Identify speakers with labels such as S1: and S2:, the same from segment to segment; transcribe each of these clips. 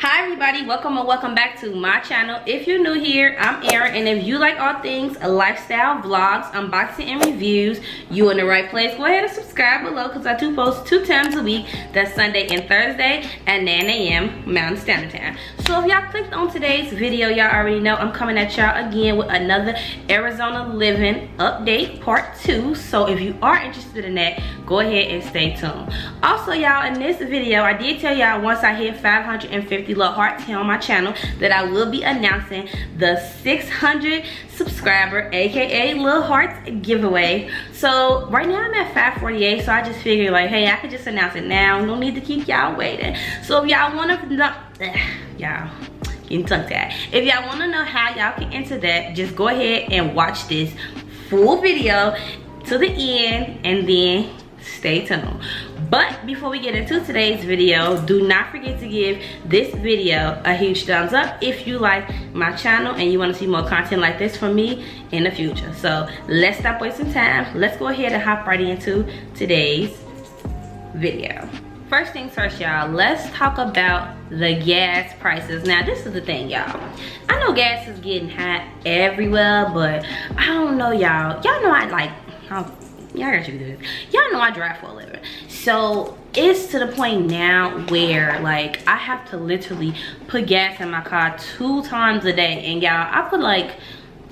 S1: Hi everybody, welcome or welcome back to my channel. If you're new here, I'm Erin, and if you like all things lifestyle vlogs, unboxing and reviews, you're in the right place. Go ahead and subscribe below because I do post 2 times a week. That's Sunday and Thursday at 9 a.m. Mountain Standard Time. So if y'all clicked on today's video, y'all already know I'm coming at y'all again with another Arizona living update part 2. So if you are interested in that, go ahead and stay tuned. Also y'all, in this video I did tell y'all once I hit 550 little hearts here on my channel that I will be announcing the 600 subscriber aka little hearts giveaway. So right now I'm at 548, so I just figured like, hey, I could just announce it now, no need to keep y'all waiting. So if y'all want to know, y'all getting tongue tied, if y'all want to know how y'all can enter that, just go ahead and watch this full video to the end and then stay tuned. But before we get into today's video, do not forget to give this video a huge thumbs up if you like my channel and you want to see more content like this from me in the future. So let's stop wasting time. Let's go ahead and hop right into today's video. First things first, y'all, let's talk about the gas prices. Now this is the thing, y'all, I know gas is getting hot everywhere, but I don't know, y'all know I like y'all got you this. Y'all know I drive for a living. So it's to the point now where like I have to literally put gas in my car 2 times a day. And y'all, I put like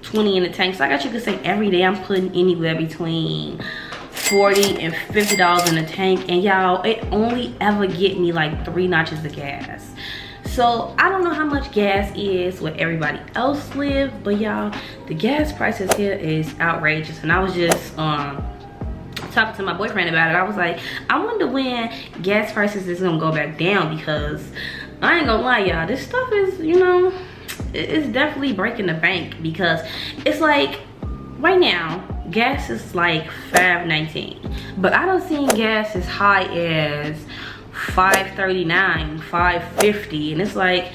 S1: 20 in the tank. So I guess you could say every day I'm putting anywhere between $40 and $50 in the tank. And y'all, it only ever get me like 3 notches of gas. So I don't know how much gas is where everybody else live, but y'all, the gas prices here is outrageous. And I was just talking to my boyfriend about it. I was like, I wonder when gas prices is gonna go back down, because I ain't gonna lie, y'all, this stuff is, you know, it's definitely breaking the bank. Because it's like right now gas is like $5.19, but I don't see gas as high as $5.39, $5.50, and it's like,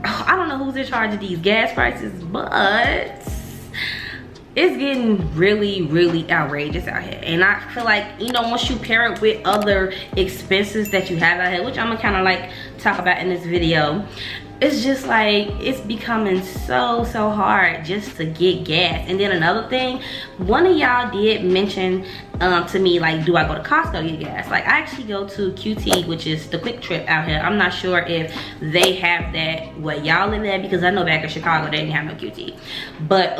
S1: I don't know who's in charge of these gas prices, but it's getting really outrageous out here. And I feel like, you know, once you pair it with other expenses that you have out here, which I'm gonna kind of like talk about in this video, it's just like it's becoming so hard just to get gas. And then another thing, one of y'all did mention to me, like, do I go to Costco to get gas? Like, I actually go to QT, which is the Quick Trip out here. I'm not sure if they have that where y'all live at, because I know back in Chicago they didn't have no QT. But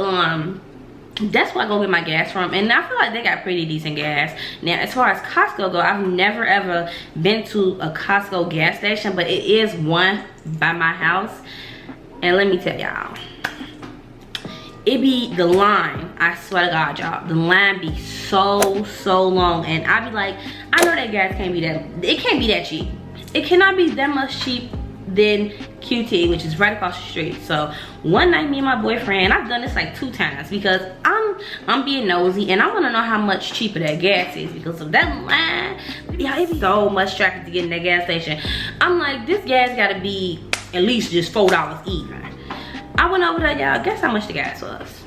S1: that's where I go get my gas from, and I feel like they got pretty decent gas. Now as far as Costco go, I've never ever been to a Costco gas station, but it is one by my house. And let me tell y'all, it be the line, I swear to God, y'all, the line be so long. And I be like, I know that gas can't be that, it can't be that cheap. It cannot be that much cheap than QT, which is right across the street. So one night, me and my boyfriend, I've done this like 2 times because I'm being nosy and I want to know how much cheaper that gas is, because of that line, yeah, it's so much traffic to get in that gas station. I'm like, this gas gotta be at least just $4 even. I went over there, y'all, guess how much the gas was?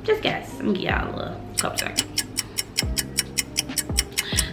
S1: Just guess. Let me give y'all a little couple seconds.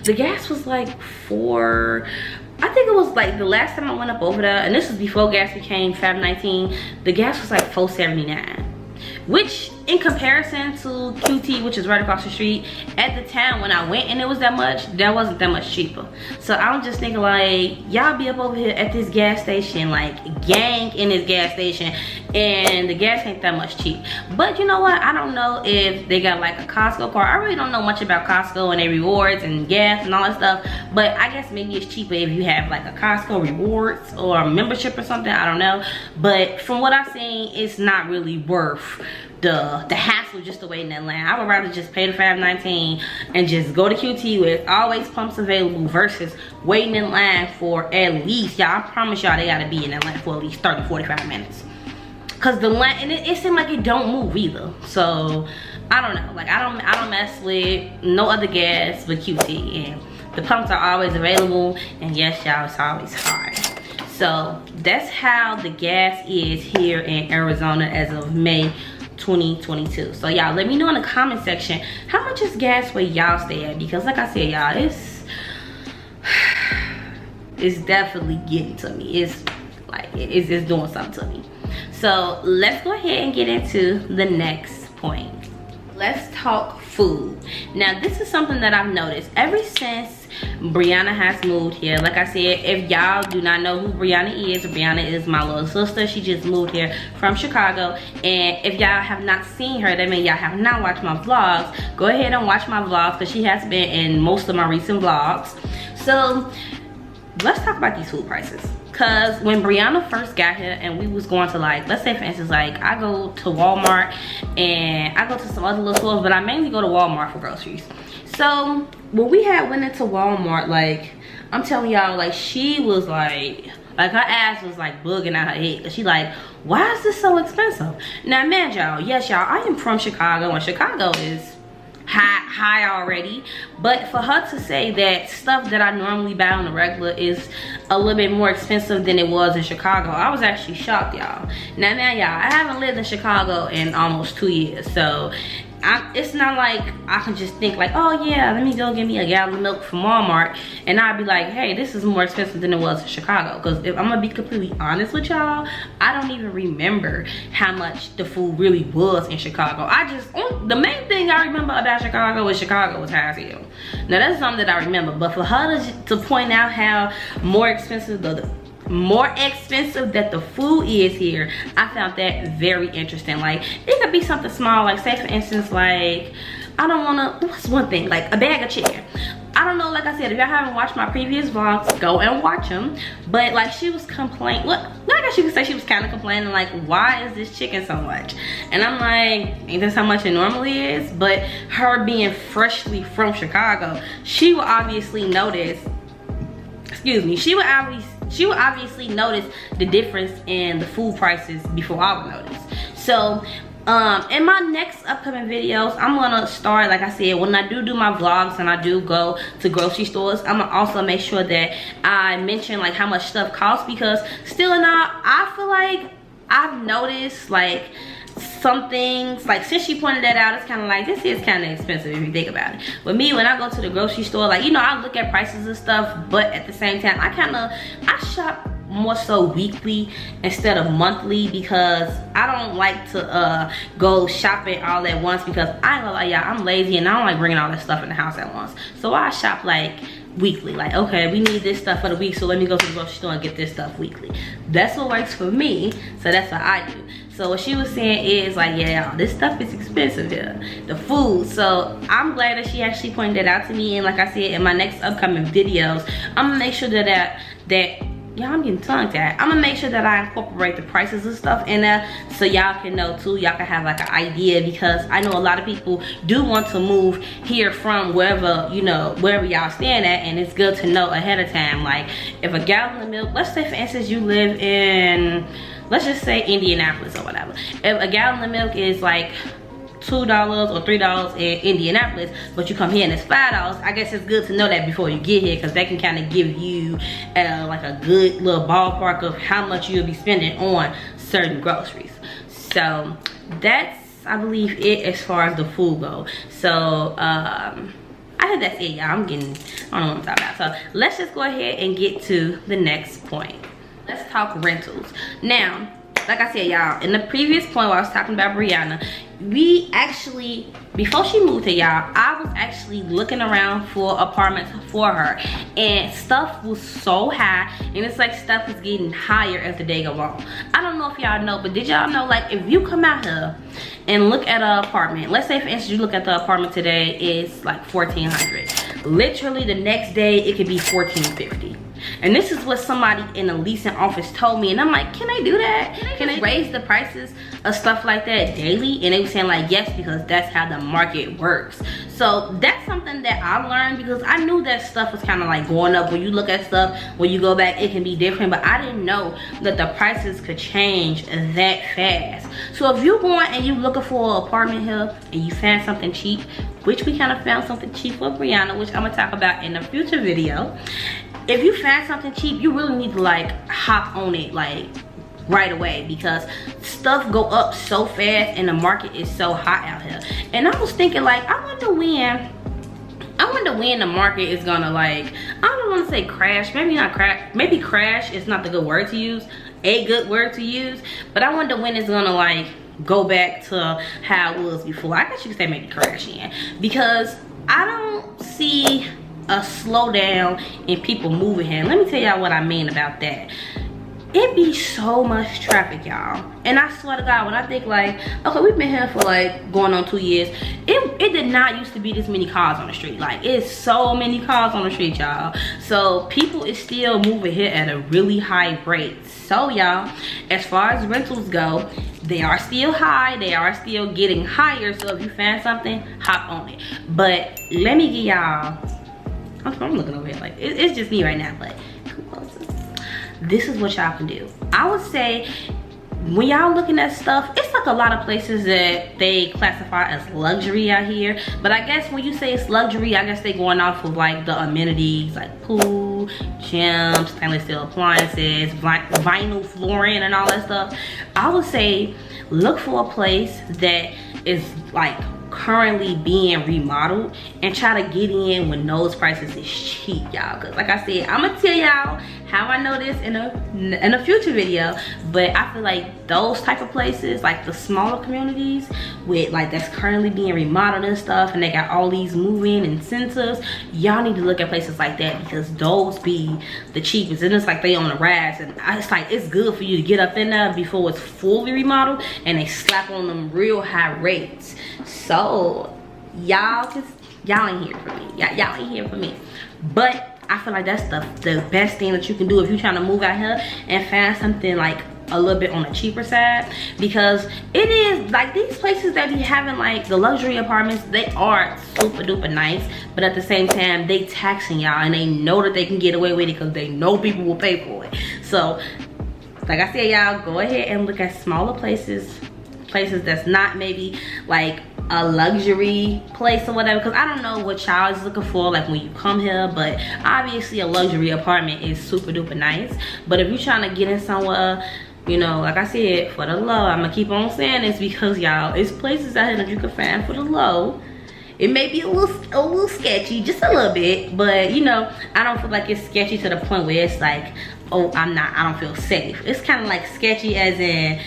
S1: The gas was like I think it was like the last time I went up over there, and this was before gas became $5.19, the gas was like $4.79, which in comparison to QT, which is right across the street, at the time when I went and it was that much, that wasn't that much cheaper. So I'm just thinking like, y'all be up over here at this gas station, like gang in this gas station, and the gas ain't that much cheap. But you know what, I don't know if they got like a Costco card. I really don't know much about Costco and their rewards and gas and all that stuff, but I guess maybe it's cheaper if you have like a Costco rewards or a membership or something, I don't know. But from what I've seen, it's not really worth the hassle just to wait in that line. I would rather just pay the $5.19 and just go to QT where it's always pumps available versus waiting in line for at least, y'all, I promise y'all, they gotta be in that line for at least 30-45 minutes. Cause the line, and it seems like it don't move either. So I don't know, like I don't mess with no other gas but QT, and the pumps are always available, and yes y'all, it's always hard. So that's how the gas is here in Arizona as of May 2022. So y'all, let me know in the comment section how much is gas where y'all stay at, because like I said, y'all, it's definitely getting to me. It's like it's doing something to me. So let's go ahead and get into the next point. Let's talk food. Now this is something that I've noticed ever since Brianna has moved here. Like I said, if y'all do not know who Brianna is my little sister. She just moved here from Chicago, and if y'all have not seen her, that means y'all have not watched my vlogs. Go ahead and watch my vlogs, because she has been in most of my recent vlogs. So let's talk about these food prices. Cause when Brianna first got here and we was going to, like, let's say for instance, like I go to Walmart and I go to some other little stores, but I mainly go to Walmart for groceries. So when we went into Walmart, like I'm telling y'all, like she was like her ass was like bugging out her head. Cause she like, why is this so expensive? Now man, y'all, yes y'all, I am from Chicago, and Chicago is high already, but for her to say that stuff that I normally buy on the regular is a little bit more expensive than it was in Chicago, I was actually shocked, y'all. Now y'all, I haven't lived in Chicago in almost 2 years, so it's not like I can just think like, oh yeah, let me go get me a gallon of milk from Walmart, and I'd be like, hey, this is more expensive than it was in Chicago. Because if I'm gonna be completely honest with y'all, I don't even remember how much the food really was in Chicago. The main thing I remember about Chicago was high as hell. Now that's something that I remember, but for her to point out how more expensive that the food is here, I found that very interesting. Like it could be something small, like say for instance, like what's one thing, like a bag of chicken. I don't know, like I said, if y'all haven't watched my previous vlogs, go and watch them. But like she was complaining, I guess you could say she was kind of complaining, like, why is this chicken so much? And I'm like, ain't this how much it normally is? But her being freshly from Chicago, she will obviously notice, she would obviously notice the difference in the food prices before I would notice. So in my next upcoming videos, I'm gonna start, like I said, when I do my vlogs and I do go to grocery stores, I'm gonna also make sure that I mention like how much stuff costs, because still and all, I feel like I've noticed like some things, like since she pointed that out, it's kind of like, this is kind of expensive if you think about it. But me, when I go to the grocery store, like, you know, I look at prices and stuff, but at the same time, I shop more so weekly instead of monthly, because I don't like to go shopping all at once, because I ain't gonna lie, y'all, I'm lazy and I don't like bringing all that stuff in the house at once. So I shop like weekly, like, okay, we need this stuff for the week, so let me go to the grocery store and get this stuff weekly. That's what works for me, so that's what I do. So what she was saying is like, yeah, this stuff is expensive here, the food. So I'm glad that she actually pointed that out to me, and like I said, in my next upcoming videos, I'm gonna make sure that yeah, I'm getting tongue-tied. I'm gonna make sure that I incorporate the prices and stuff in there, so y'all can know too. Y'all can have like an idea, because I know a lot of people do want to move here from wherever, you know, wherever y'all stand at, and it's good to know ahead of time. Like if a gallon of milk, let's say for instance you live in, let's just say Indianapolis or whatever. If a gallon of milk is like $2 or $3 in Indianapolis, but you come here and it's $5, I guess it's good to know that before you get here, because that can kind of give you like a good little ballpark of how much you'll be spending on certain groceries. So that's, I believe, it as far as the food goes. So I think that's it, y'all. I don't know what I'm talking about. So let's just go ahead and get to the next point. Let's talk rentals. Now, like I said, y'all, in the previous point where I was talking about Brianna, we actually, before she moved here, y'all, I was actually looking around for apartments for her, and stuff was so high, and it's like stuff is getting higher as the day goes on. I don't know if y'all know, but did y'all know, like, if you come out here and look at an apartment, let's say for instance you look at the apartment today, it's like $1,400. Literally the next day it could be $1,450. And this is what somebody in a leasing office told me, and I'm like, can they do that? Can they raise the prices of stuff like that daily? And they were saying like, yes, because that's how the market works. So that's something that I learned, because I knew that stuff was kind of like going up. When you look at stuff, when you go back, it can be different, but I didn't know that the prices could change that fast. So if you're going and you're looking for an apartment here and you find something cheap, which we kind of found something cheap for Brianna, which I'm gonna talk about in a future video. If you find something cheap, you really need to like hop on it like right away, because stuff go up so fast and the market is so hot out here. And I was thinking like, I I wonder when the market is gonna, like, I don't want to say crash, maybe not crash, maybe crash is not the good word to use, a good word to use, but I wonder when it's gonna, like, go back to how it was before. I guess you could say maybe crashing, because I don't see a slowdown in people moving here. Let me tell y'all what I mean about that. It be so much traffic, y'all, and I swear to God, when I think, like, okay, we've been here for like going on 2 years, it did not used to be this many cars on the street. Like, it's so many cars on the street, y'all. So people is still moving here at a really high rate. So y'all, as far as rentals go, they are still high, they are still getting higher. So if you find something, hop on it. But let me get y'all, I'm looking over here like it's just me right now, but come closer. This is what y'all can do. I would say when y'all looking at stuff, it's like a lot of places that they classify as luxury out here, but I guess when you say it's luxury, I guess they going off of like the amenities, like pool, gym, stainless steel appliances, vinyl flooring and all that stuff. I would say look for a place that is like currently being remodeled and try to get in when those prices is cheap, y'all, because like I said, I'm gonna tell y'all how I know this in a future video, but I feel like those type of places, like the smaller communities with like that's currently being remodeled and stuff, and they got all these move-in incentives, y'all need to look at places like that, because those be the cheapest, and it's like they on the rise, and it's like it's good for you to get up in there before it's fully remodeled and they slap on them real high rates. So y'all ain't here for me, y'all ain't here for me, but I feel like that's the best thing that you can do if you're trying to move out here and find something like a little bit on the cheaper side, because it is like these places that be having like the luxury apartments, they are super duper nice, but at the same time they taxing y'all, and they know that they can get away with it because they know people will pay for it. So like I said, y'all, go ahead and look at smaller places that's not maybe like a luxury place or whatever, because I don't know what y'all is looking for like when you come here, but obviously a luxury apartment is super duper nice. But if you're trying to get in somewhere, you know, like I said, for the low, I'm gonna keep on saying this because y'all, it's places out here that you can find for the low. It may be a little sketchy, just a little bit, but you know, I don't feel like it's sketchy to the point where it's like, oh, I don't feel safe. It's kind of like sketchy as in,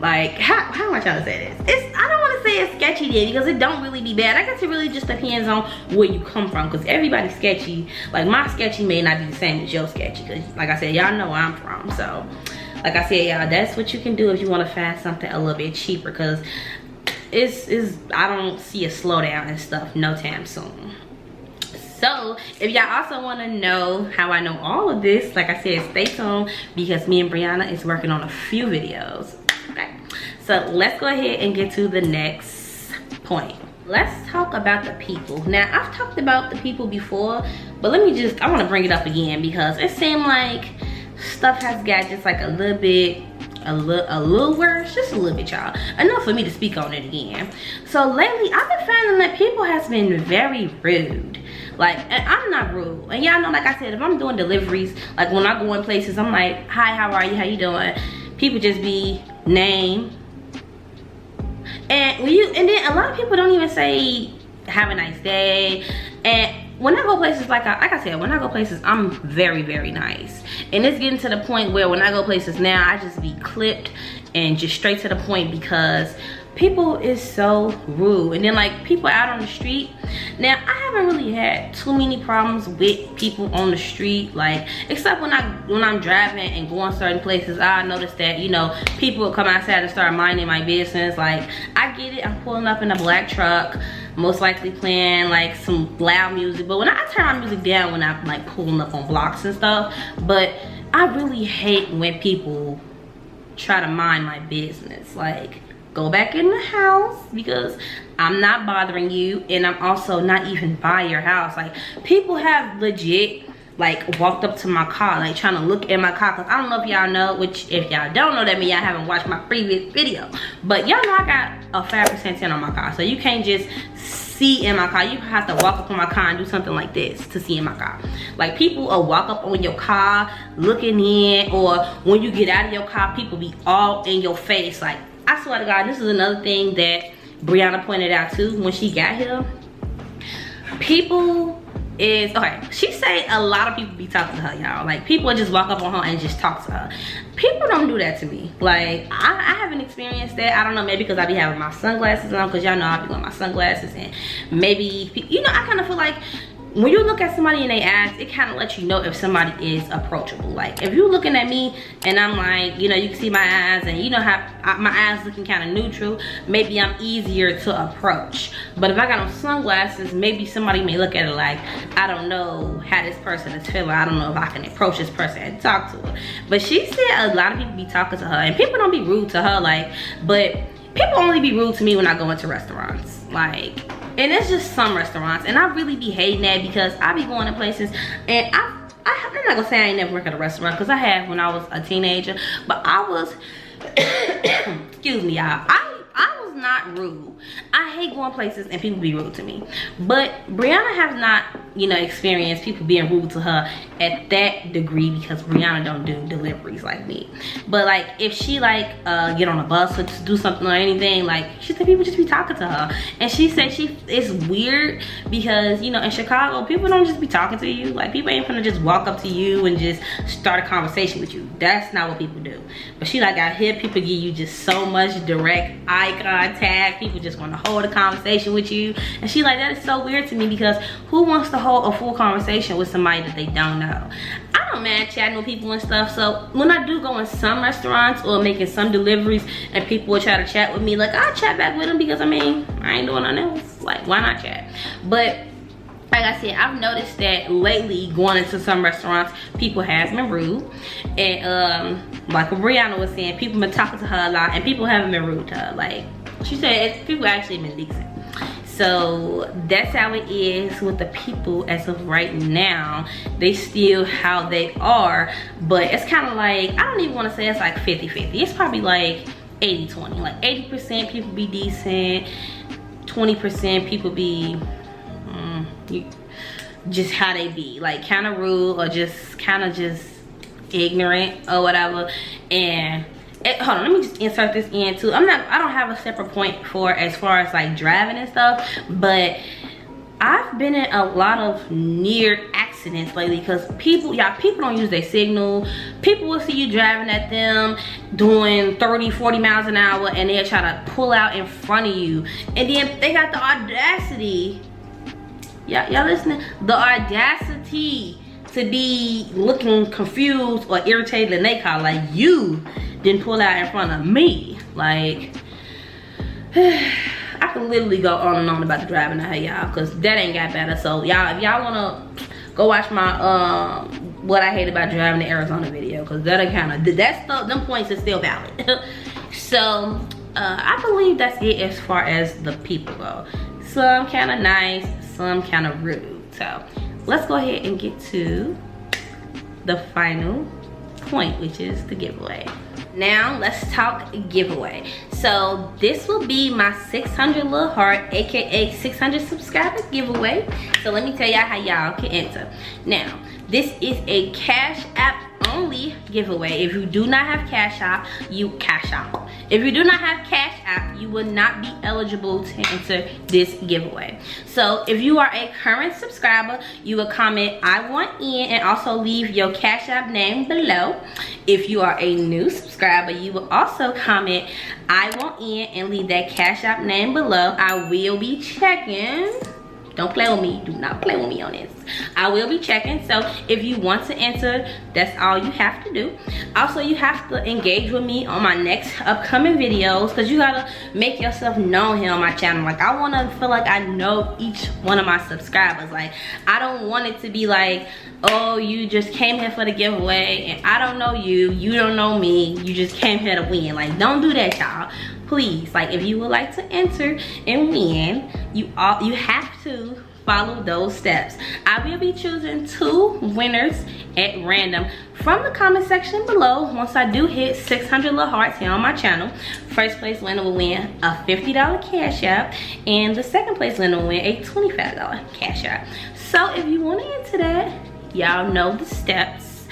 S1: like how am I trying to say this? I don't want to say it's sketchy there, because it don't really be bad. I guess it really just depends on where you come from, because everybody's sketchy. Like my sketchy may not be the same as your sketchy, because like I said, y'all know where I'm from. So like I said, y'all, that's what you can do if you want to find something a little bit cheaper, because I don't see a slowdown and stuff no time soon. So if y'all also want to know how I know all of this, like I said, stay tuned, because me and Brianna is working on a few videos. Okay, so let's go ahead and get to the next point. Let's talk about the people. Now, I've talked about the people before, but I want to bring it up again, because it seemed like stuff has got just like a little worse, just a little bit, y'all. Enough for me to speak on it again. So lately, I've been finding that people has been very rude. Like, and I'm not rude, and y'all know, like I said, if I'm doing deliveries, like when I go in places, I'm like, hi, how are you, how you doing? People just be name, and then a lot of people don't even say have a nice day. And when I go places, like I said, when I go places, I'm very, very nice, and it's getting to the point where when I go places now, I just be clipped and just straight to the point, because people is so rude. And then like people out on the street, now I haven't really had too many problems with people on the street, like except when I'm driving and going certain places. I notice that, you know, people will come outside and start minding my business. Like I get it, I'm pulling up in a black truck, most likely playing like some loud music, but when I turn my music down when I'm like pulling up on blocks and stuff. But I really hate when people try to mind my business. Like, go back in the house, because I'm not bothering you, and I'm also not even by your house. Like, people have legit like walked up to my car, like trying to look at my car, because I don't know if y'all know, which if y'all don't know, that means y'all haven't watched my previous video, but y'all know I got a 5% tint on my car, so you can't just see in my car. You have to walk up on my car and do something like this to see in my car. Like, people will walk up on your car looking in, or when you get out of your car, people be all in your face. Like, I swear to God, this is another thing that Brianna pointed out too when she got here, people is, okay, she say a lot of people be talking to her, y'all. Like, people just walk up on her and just talk to her. People don't do that to me. Like, I haven't experienced that. I don't know, maybe because I be having my sunglasses on, because y'all know I be wearing my sunglasses, and maybe, you know, I kind of feel like when you look at somebody in their eyes, it kind of lets you know if somebody is approachable. Like, if you're looking at me and I'm like, you know, you can see my eyes, and you know how my eyes looking kind of neutral, maybe I'm easier to approach. But if I got on sunglasses, maybe somebody may look at it like, I don't know how this person is feeling. I don't know if I can approach this person and talk to her. But she said a lot of people be talking to her, and people don't be rude to her, like, but people only be rude to me when I go into restaurants. Like, and it's just some restaurants, and I really be hating that, because I be going to places, and I'm not gonna say I ain't never worked at a restaurant, because I have when I was a teenager, but I was excuse me, y'all, I was not rude. I hate going places and people be rude to me. But Brianna has not, you know, experienced people being rude to her at that degree, because Brianna don't do deliveries like me. But like, if she like get on a bus or to do something or anything, like, she said people just be talking to her. And she said it's weird, because, you know, in Chicago, people don't just be talking to you. Like, people ain't gonna just walk up to you and just start a conversation with you. That's not what people do. But she like, out here, people give you just so much direct eye contact. People just want to hold a conversation with you, and she like, that is so weird to me, because who wants to hold a full conversation with somebody that they don't know? I don't mind chatting with people and stuff. So when I do go in some restaurants or making some deliveries and people will try to chat with me, like, I'll chat back with them, because I mean, I ain't doing nothing else. Like, why not chat? But like I said, I've noticed that lately, going into some restaurants, people have been rude. And like Brianna was saying, people been talking to her a lot, and people haven't been rude to her. Like, she said, people actually been decent. So that's how it is with the people as of right now. They still how they are, but it's kind of like, I don't even want to say it's like 50-50. It's probably like 80-20. Like 80% people be decent, 20% people be just how they be, like kind of rude, or just kind of just ignorant or whatever. And hold on, let me just insert this in too. I don't have a separate point for as far as like driving and stuff, but I've been in a lot of near accidents lately, because people don't use their signal. People will see you driving at them doing 30-40 miles an hour, and they'll try to pull out in front of you, and then they got the audacity, y'all listening, the audacity to be looking confused or irritated in their car, like, you didn't pull out in front of me. Like, I can literally go on and on about the driving out here, y'all, because that ain't got better. So y'all, if y'all wanna go watch my what I hate about driving to Arizona video, because that'll kind of, them points is still valid. So I believe that's it as far as the people go. Some kind of nice, some kind of rude. So let's go ahead and get to the final point, which is the giveaway. Now let's talk giveaway. So this will be my 600 little heart, aka 600 subscribers giveaway. So let me tell y'all how y'all can enter. Now, this is a Cash App only giveaway. If you do not have Cash App, if you do not have Cash App, you will not be eligible to enter this giveaway. So if you are a current subscriber, you will comment "I want in" and also leave your Cash App name below. If you are a new subscriber, you will also comment "I want in" and leave that Cash App name below. I will be checking. Don't play with me. Do not play with me on this. I will be checking. So if you want to enter, that's all you have to do. Also, you have to engage with me on my next upcoming videos, because you gotta make yourself known here on my channel. Like, I want to feel like I know each one of my subscribers. Like, I don't want it to be like, oh, you just came here for the giveaway and I don't know you, you don't know me, you just came here to win. Like, don't do that, y'all. Please, like, if you would like to enter and win, you have to follow those steps. I will be choosing 2 winners at random from the comment section below once I do hit 600 little hearts here on my channel. First place winner will win a $50 Cash App, and the second place winner will win a $25 Cash App. So if you want to enter that, y'all know the steps.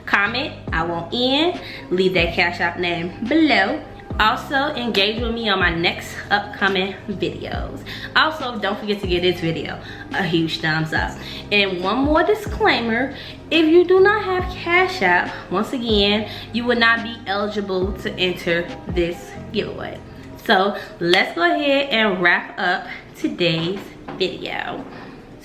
S1: Comment "I want in," leave that Cash App name below. Also, engage with me on my next upcoming videos. Also, don't forget to give this video a huge thumbs up. And one more disclaimer, if you do not have Cash App, once again, you will not be eligible to enter this giveaway. So let's go ahead and wrap up today's video.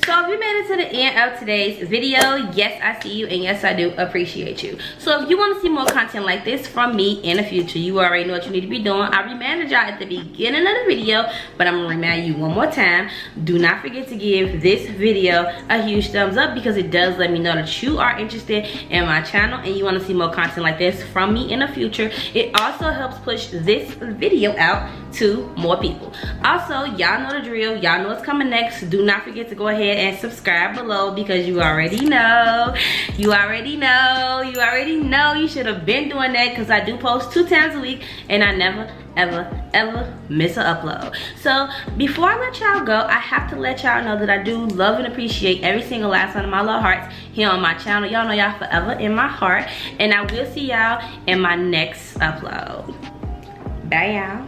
S1: So if you made it to the end of today's video, yes, I see you, and yes, I do appreciate you. So if you want to see more content like this from me in the future, you already know what you need to be doing. I reminded y'all at the beginning of the video, but I'm gonna remind you one more time. Do not forget to give this video a huge thumbs up, because it does let me know that you are interested in my channel and you want to see more content like this from me in the future. It also helps push this video out to more people. Also, y'all know the drill. Y'all know what's coming next. Do not forget to go ahead and subscribe below, because you already know. You should have been doing that, because I do post 2 times a week and I never ever miss an upload. So before I let y'all go, I have to let y'all know that I do love and appreciate every single last one of my little hearts here on my channel. Y'all know y'all forever in my heart, and I will see y'all in my next upload. Bye, y'all.